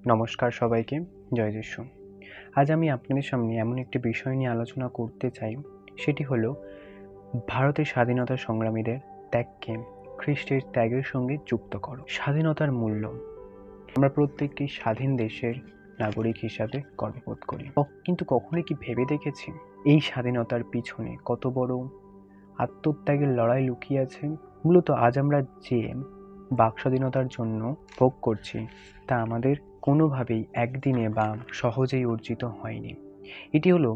নমস্কার সবাইকে, জয় যিশু। আজ আমি আপনাদের সামনে এমন একটি বিষয় নিয়ে আলোচনা করতে চাই, সেটি হলো ভারতের স্বাধীনতা সংগ্রামীদের ত্যাগকে খ্রিস্টের ত্যাগের সঙ্গে যুক্ত করো। স্বাধীনতার মূল্য। আমরা প্রত্যেকটি স্বাধীন দেশের নাগরিক হিসাবে গর্ববোধ করি, কিন্তু কখনো কি ভেবে দেখেছি এই স্বাধীনতার পিছনে কত বড় আত্মত্যাগের লড়াই লুকিয়ে আছে? মূলত আজ আমরা যে বাক স্বাধীনতার জন্য ভোগ করছি তা আমাদের কোনোভাবেই একদিনে বা সহজেই অর্জিত হয়নি। এটি হলো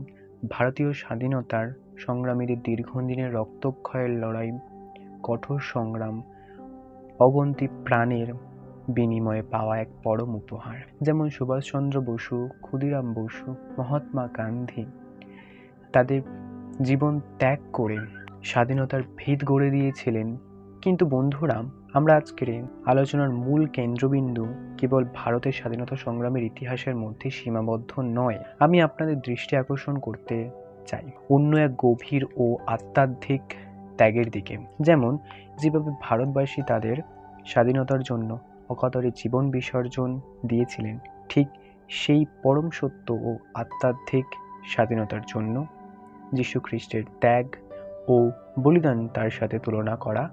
ভারতীয় স্বাধীনতার সংগ্রামীদের দীর্ঘদিনের রক্তক্ষয়ের লড়াই, কঠোর সংগ্রাম, অগন্তি প্রাণের বিনিময়ে পাওয়া এক পরম উপহার। যেমন সুভাষচন্দ্র বসু, ক্ষুদিরাম বসু, মহাত্মা গান্ধী তাদের জীবন ত্যাগ করে স্বাধীনতার ভিত গড়ে দিয়েছিলেন। কিন্তু বন্ধুরা, আমরা আজকের আলোচনার মূল কেন্দ্রবিন্দু কেবল ভারতের স্বাধীনতা সংগ্রামের ইতিহাসের মধ্যে সীমাবদ্ধ নয়। আমি আপনাদের দৃষ্টি আকর্ষণ করতে চাই অন্য এক গভীর ও আধ্যাত্মিক ত্যাগের দিকে। যেমন যেভাবে ভারতবাসী তাদের স্বাধীনতার জন্য অকাতরে জীবন বিসর্জন দিয়েছিলেন, ঠিক সেই পরম সত্য ও আধ্যাত্মিক স্বাধীনতার জন্য যীশু খ্রিস্টের ত্যাগ ও বলিদান তার সাথে তুলনা করা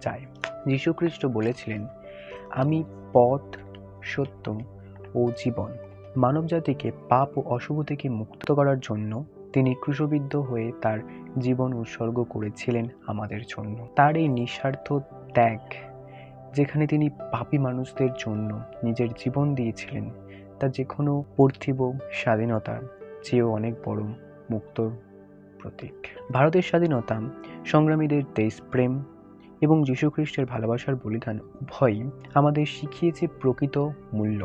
যায়। যীশু খ্রিস্ট বলেছিলেন, আমি পথ, সত্য ও জীবন। মানবজাতিকে পাপ ও অশুভ থেকে মুক্ত করার জন্য তিনি ক্রুশবিদ্ধ হয়ে তার জীবন উৎসর্গ করেছিলেন আমাদের জন্য। তার এই নিঃস্বার্থ ত্যাগ, যেখানে তিনি পাপী মানুষদের জন্য নিজের জীবন দিয়েছিলেন, তা যে কোনো পার্থিব স্বাধীনতার চেয়েও অনেক বড় মুক্তর প্রতীক। ভারতের স্বাধীনতা সংগ্রামীদের দেশপ্রেম এবং যীশু খ্রিস্টের ভালোবাসার বলিদান উভয়ই আমাদের শিখিয়েছে প্রকৃত মূল্য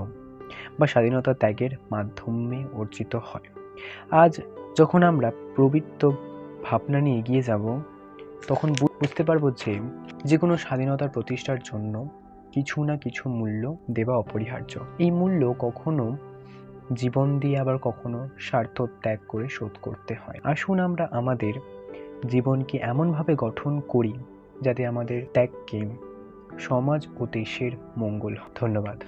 বা স্বাধীনতা ত্যাগের মাধ্যমে অর্জিত হয়। আজ যখন আমরা প্রবৃত্ত ভাবনা নিয়ে এগিয়ে যাব, তখন বুঝতে পারবো যে কোনো স্বাধীনতার প্রতিষ্ঠার জন্য কিছু না কিছু মূল্য দেওয়া অপরিহার্য। এই মূল্য কখনো জীবন দিয়ে, আবার কখনো স্বার্থ ত্যাগ করে শোধ করতে হয়। আসুন আমরা আমাদের জীবনকে এমনভাবে গঠন করি যাতে আমাদের ত্যাগকে সমাজ ও দেশের মঙ্গল হয়। ধন্যবাদ।